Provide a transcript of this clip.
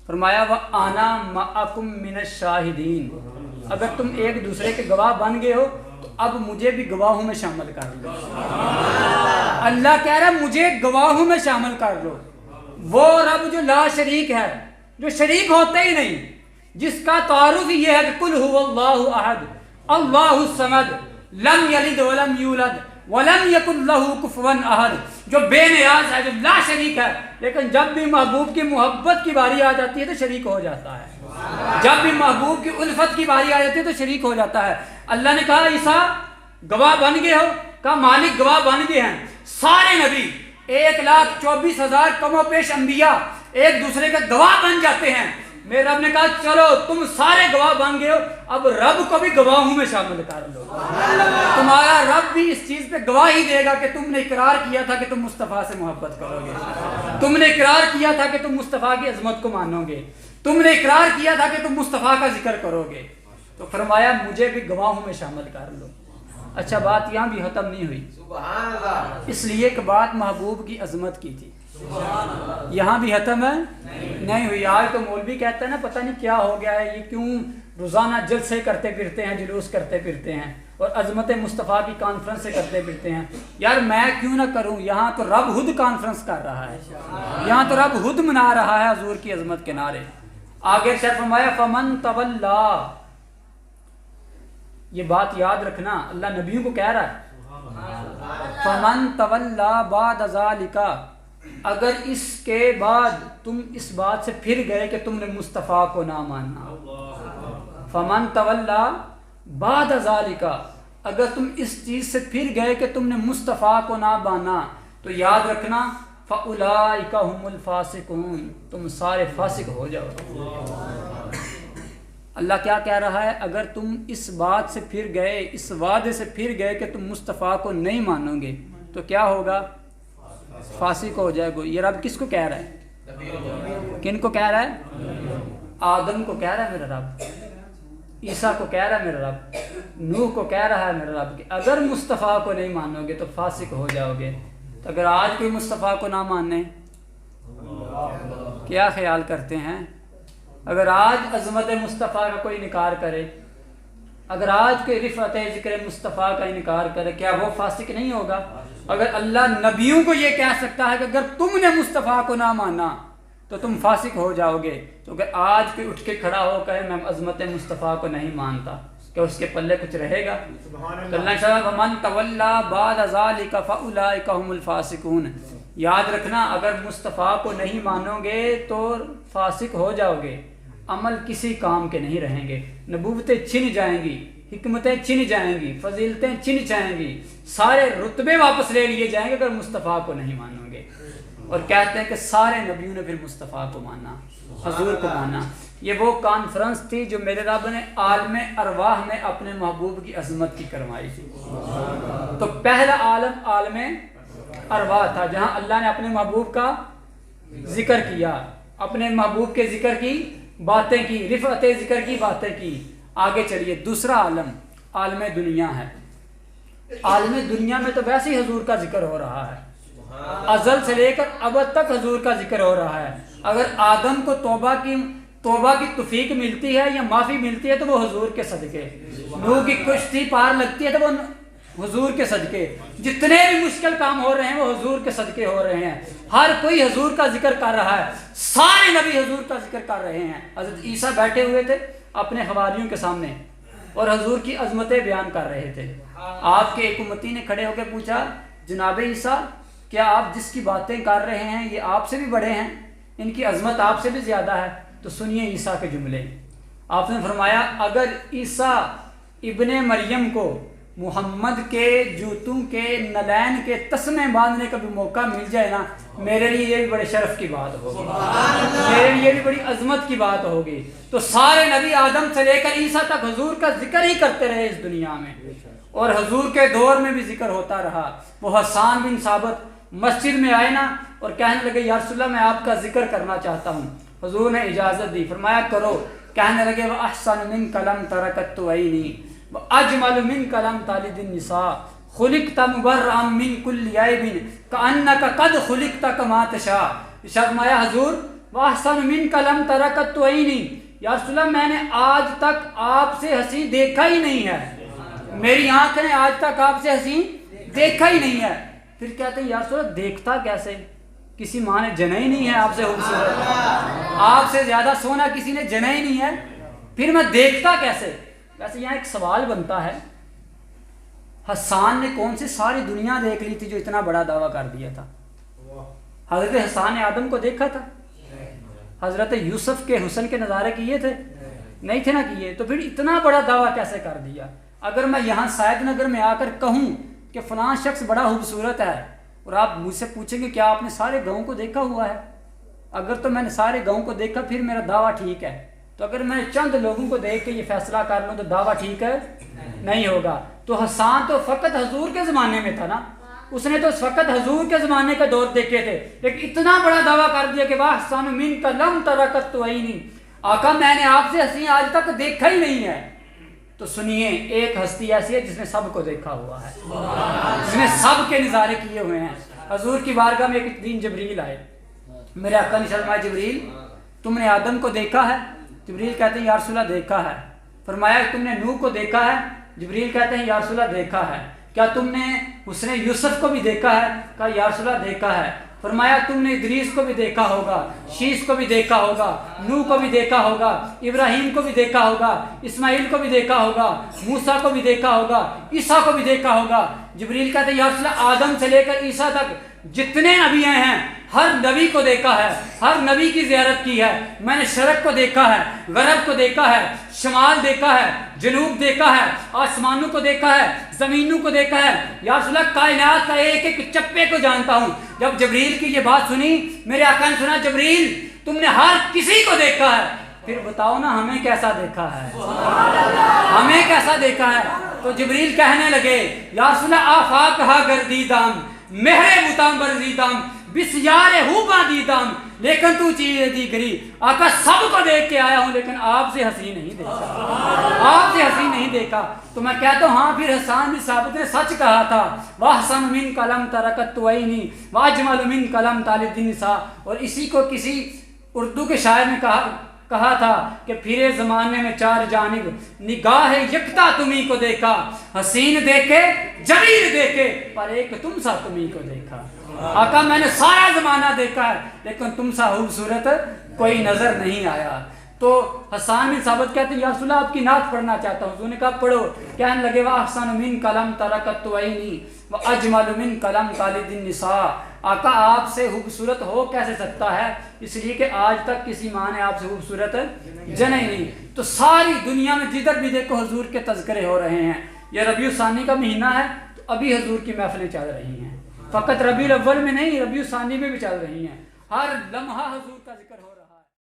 فرمایا وَأَنَا مَعَكُم مِّنَ الشَّاهِدِينَ، اگر تم ایک دوسرے کے گواہ بن گئے ہو تو اب مجھے بھی گواہوں میں شامل کر لو۔ اللہ کہہ رہا ہے مجھے گواہوں میں شامل کر لو۔ وہ رب جو لا شریک ہے، جو شریک ہوتا ہی نہیں، جس کا تعارف یہ ہے کہ قُلْ هُوَ اللَّهُ أَحَدٌ اللَّهُ الصَّمَدُ لَمْ يَلِدْ وَلَمْ يُولَدْ وَلَمْ يَكُنْ لَهُ كُفُوًا أَحَدٌ، جو بے نیاز ہے، جو لا شریک ہے، لیکن جب بھی محبوب کی محبت کی باری آ جاتی ہے تو شریک ہو جاتا ہے، جب بھی محبوب کی الفت کی باری آ جاتی ہے تو شریک ہو جاتا ہے۔ اللہ نے کہا عیسیٰ گواہ بن گئے ہو، کہا مالک گواہ بن گئے ہیں۔ سارے نبی 1,24,000 کم و بیش انبیاء ایک دوسرے کے گواہ بن جاتے ہیں۔ میرے رب نے کہا چلو تم سارے گواہ بن گئے ہو، اب رب کو بھی گواہوں میں شامل کر لو۔ تمہارا رب بھی اس چیز پہ گواہی دے گا کہ تم نے اقرار کیا تھا کہ تم مصطفیٰ سے محبت کرو گے، تم نے اقرار کیا تھا کہ تم مصطفیٰ کی عظمت کو مانو گے، تم نے اقرار کیا تھا کہ تم مصطفیٰ کا ذکر کرو گے۔ تو فرمایا مجھے بھی گواہوں میں شامل کر لو۔ اچھا بات یہاں بھی ختم نہیں ہوئی، اس لیے کہ بات محبوب کی عظمت کی تھی، یہاں بھی ختم ہے نہیں ہوئی۔ آج تو مولوی کہتا ہے نا پتہ نہیں کیا ہو گیا ہے، یہ کیوں روزانہ جلسے کرتے پھرتے ہیں، جلوس کرتے پھرتے ہیں اور عظمت مصطفیٰ کی کانفرنس سے کرتے پھرتے ہیں۔ یار میں کیوں نہ کروں، یہاں تو رب خود کانفرنس کر رہا ہے، یہاں تو رب خود منا رہا ہے حضور کی عظمت کے نعرے۔ آگے سے فرمایا فمن تولا، یہ بات یاد رکھنا اللہ نبیوں کو کہہ رہا ہے، فمن تولا بعد ذالک، اگر اس کے بعد تم اس بات سے پھر گئے کہ تم نے مصطفیٰ کو نہ ماننا، فمن تولا بعد ذالک، اگر تم اس چیز سے پھر گئے کہ تم نے مصطفیٰ کو نہ مانا تو یاد رکھنا فَأُولَٰئِكَ هُمُ الْفَاسِقُونَ، تم سارے فاسق ہو جاؤ۔ اللہ کیا کہہ رہا ہے، اگر تم اس بات سے پھر گئے، اس وعدے سے پھر گئے کہ تم مصطفیٰ کو نہیں مانو گے تو کیا ہوگا، فاسق ہو جائے گا۔ یہ رب کس کو کہہ رہا ہے، کن کو کہہ رہا ہے، آدم کو کہہ رہا ہے میرا رب، عیسیٰ کو کہہ رہا ہے میرا رب، نوح کو کہہ رہا ہے میرا رب کہ اگر مصطفیٰ کو نہیں مانو گے تو فاسق ہو جاؤ گے۔ تو اگر آج کوئی مصطفیٰ کو نہ مانے کیا خیال کرتے ہیں، اگر آج عظمت مصطفیٰ کا کوئی انکار کرے، اگر آج کوئی رفعت ذکر مصطفیٰ کا انکار کرے، کیا وہ فاسق نہیں ہوگا؟ اگر اللہ نبیوں کو یہ کہہ سکتا ہے کہ اگر تم نے مصطفیٰ کو نہ مانا تو تم فاسق ہو جاؤ گے، تو اگر آج کوئی اٹھ کے کھڑا ہو کہے میں عظمت مصطفیٰ کو نہیں مانتا، کیا اس کے پلے کچھ رہے گا؟ تو اللہ تعالیٰ وَمَن تَوَلَّا بَعْدَ ذَلِكَ فَأُولَٰئِكَ هُمُ الْفَاسِقُونَ، یاد رکھنا اگر مصطفیٰ کو نہیں مانو گے تو فاسق ہو جاؤ گے، عمل کسی کام کے نہیں رہیں گے، نبوتیں چھن جائیں گی، حکمتیں چھن جائیں گی، فضیلتیں چھن جائیں گی، سارے رتبے واپس لے لیے جائیں گے اگر مصطفیٰ کو نہیں مانو گے۔ اور کہتے ہیں کہ سارے نبیوں نے پھر مصطفیٰ کو مانا، حضور کو مانا۔ یہ وہ کانفرنس تھی جو میرے رب نے عالم ارواح میں اپنے محبوب کی عظمت کی کروائی تھی۔ تو پہلا عالم عالم ارواح تھا جہاں اللہ نے اپنے محبوب کا ذکر کیا، اپنے محبوب کے ذکر کی باتیں کی، رفعت ذکر کی باتیں کی۔ آگے چلیے، دوسرا عالم عالم دنیا ہے۔ عالم دنیا میں تو ویسے ہی حضور کا ذکر ہو رہا ہے، ازل سے لے کر ابد تک حضور کا ذکر ہو رہا ہے۔ اگر آدم کو توبہ کی توفیق ملتی ہے یا معافی ملتی ہے تو وہ حضور کے صدقے، نوح کی کشتی پار لگتی ہے تو وہ حضور کے صدقے، جتنے بھی مشکل کام ہو رہے ہیں وہ حضور کے صدقے ہو رہے ہیں۔ ہر کوئی حضور کا ذکر کر رہا ہے، سارے نبی حضور کا ذکر کر رہے ہیں۔ حضرت عیسیٰ بیٹھے ہوئے تھے اپنے حواریوں کے سامنے اور حضور کی عظمتیں بیان کر رہے تھے۔ آپ کے ایک امتی نے کھڑے ہو کے پوچھا جناب عیسیٰ کیا آپ جس کی باتیں کر رہے ہیں یہ آپ سے بھی بڑے ہیں، ان کی عظمت آپ سے بھی زیادہ ہے؟ تو سنیے عیسیٰ کے جملے۔ آپ نے فرمایا اگر عیسیٰ ابن مریم کو محمد کے جوتوں کے نلین کے تسمے باندھنے کا بھی موقع مل جائے نا، میرے لیے یہ بھی بڑے شرف کی بات ہوگی، میرے لیے بھی بڑی عظمت کی بات ہوگی۔ تو سارے نبی آدم سے لے کر عیسیٰ تک حضور کا ذکر ہی کرتے رہے اس دنیا میں، اور حضور کے دور میں بھی ذکر ہوتا رہا۔ وہ حسان بن ثابت مسجد میں آئے نا اور کہنے لگے یا رسول اللہ میں آپ کا ذکر کرنا چاہتا ہوں۔ حضور نے اجازت دی، فرمایا کرو۔ کہنے لگے وَأَحْسَنُ مِنْكَ لَمْ تَرَكَتْ عَيْنِي وَأَجْمَلُ مِنْكَ لَمْ تَلِدِ النِّسَاءُ خُلِقْتَ مُبَرَّأً مِنْ كُلِّ عَيْبٍ كَأَنَّكَ قَدْ خُلِقْتَ كَمَا تَشَاءُ۔ فرمایا حضور وَأَحْسَنُ مِنْكَ لَمْ تَرَ قَطُّ عَيْنِي، یا رسول اللہ میں نے آج تک آپ سے حسین دیکھا ہی نہیں ہے، میری آنکھ نے آج تک آپ سے حسین دیکھا ہی نہیں ہے۔ پھر کہتے ہیں یا رسول اللہ دیکھتا کیسے؟ کسی ماں نے جنا ہی نہیں ہے آپ سے خوبصورت، آپ سے زیادہ سونا کسی نے جنا ہی نہیں ہے، پھر میں دیکھتا کیسے؟ ویسے یہاں ایک سوال بنتا ہے، حسان نے کون سی ساری دنیا دیکھ لی تھی جو اتنا بڑا دعویٰ کر دیا تھا؟ حضرت حسان نے آدم کو دیکھا تھا؟ حضرت یوسف کے حسن کے نظارے کیے تھے؟ نہیں تھے نا کیے، تو پھر اتنا بڑا دعویٰ کیسے کر دیا؟ اگر میں یہاں سعید نگر میں آ کر کہوں کہ فلاں شخص بڑا خوبصورت ہے، اور آپ مجھ سے پوچھیں گے کیا آپ نے سارے گاؤں کو دیکھا ہوا ہے؟ اگر تو میں نے سارے گاؤں کو دیکھا پھر میرا دعویٰ ٹھیک ہے، تو اگر میں چند لوگوں کو دیکھ کے یہ فیصلہ کر لوں تو دعویٰ ٹھیک ہے نہیں ہوگا۔ تو حسان تو فقط حضور کے زمانے میں تھا نا، اس نے تو فقط حضور کے زمانے کا دور دیکھے تھے، لیکن اتنا بڑا دعویٰ کر دیا کہ وَأَحْسَنُ مِنْكَ لَمْ تَرَ قَطُّ عَيْنِي، آقا میں نے آپ سے حسین آج تک دیکھا ہی نہیں ہے۔ تو سنیے، ایک ہستی ایسی ہے جس نے سب کو دیکھا ہوا ہے، جس نے سب کے نظارے کیے ہوئے ہیں۔ حضور کی بارگاہ میں ایک دن جبریل آئے، میرے آقا نے فرمایا جبریل تم نے آدم کو دیکھا ہے؟ جبریل کہتے ہیں یا رسول اللہ دیکھا ہے۔ فرمایا تم نے نوح کو دیکھا ہے؟ جبریل کہتے ہیں یا رسول اللہ دیکھا ہے۔ کیا تم نے حسن یوسف کو بھی دیکھا ہے؟ کہا یا رسول اللہ دیکھا ہے۔ فرمایا تم نے ادریس کو بھی دیکھا ہوگا، شیش کو بھی دیکھا ہوگا، نوح کو بھی دیکھا ہوگا، ابراہیم کو بھی دیکھا ہوگا، اسماعیل کو بھی دیکھا ہوگا، موسیٰ کو بھی دیکھا ہوگا، عیسیٰ کو بھی دیکھا ہوگا۔ جبریل کہتے ہیں یا رسول اللہ آدم سے لے کر عیسیٰ تک جتنے نبی ہیں ہر نبی کو دیکھا ہے، ہر نبی کی زیارت کی ہے، میں نے شرق کو دیکھا ہے، غرب کو دیکھا ہے، شمال دیکھا ہے، جنوب دیکھا ہے، آسمانوں کو دیکھا ہے، زمینوں کو دیکھا ہے، یا رسول اللہ کائنات کا ایک ایک چپے کو جانتا ہوں۔ جب جبریل کی یہ بات سنی، میرے آقا نے سنا جبریل تم نے ہر کسی کو دیکھا ہے، پھر بتاؤ نا ہمیں کیسا دیکھا ہے، ہمیں کیسا دیکھا ہے؟ تو جبریل کہنے لگے یا رسول اللہ آفاقہا گردیدام مہر بوتام برزیدام بسیار ہوبا دیدام لیکن تو چیز دیگری، آقا سب کو دیکھ کے آیا ہوں لیکن آپ سے حسین نہیں دیکھا، آپ سے حسین نہیں دیکھا۔ تو میں کہتا ہوں ہاں پھر حسان بن ثابت نے سچ کہا تھا، وَأَحْسَنُ مِنْكَ لَمْ تَرَ قَطُّ عَيْنِي وَأَجْمَلُ مِنْكَ لَمْ تَلِدِ النِّسَاء، اور اسی کو کسی اردو کے شاعر نے کہا تھا کہ پھرے زمانے میں چار جانب نگاہ یکتا تمہیں کو دیکھا، حسین دیکھے جمیل دیکھے پر ایک تم سا تمہیں کو دیکھا۔ آقا میں نے سارا زمانہ دیکھا ہے لیکن تم سا خوبصورت کوئی نظر نہیں آیا۔ تو حسان بن ثابت کہتے ہیں یا رسول اللہ آپ کی نعت پڑھنا چاہتا ہوں۔ انہوں نے کہا پڑھو۔ کہنے لگے وَأَحْسَنُ مِنْكَ لَمْ تَرَ قَطُّ عَيْنِي وَأَجْمَلُ مِنْكَ لَمْ تَلِدِ النِّسَاء، آقا آپ سے خوبصورت ہو کیسے سکتا ہے، اس لیے کہ آج تک کسی ماں نے آپ سے خوبصورت جنا ہی نہیں۔ تو ساری دنیا میں جدھر بھی دیکھو حضور کے تذکرے ہو رہے ہیں۔ یہ ربیع الثانی کا مہینہ ہے تو ابھی حضور کی محفلیں چل رہی ہیں، فقط ربیع الاول میں نہیں، ربیع الثانی میں بھی چل رہی ہیں، ہر لمحہ حضور کا ذکر ہو رہا ہے۔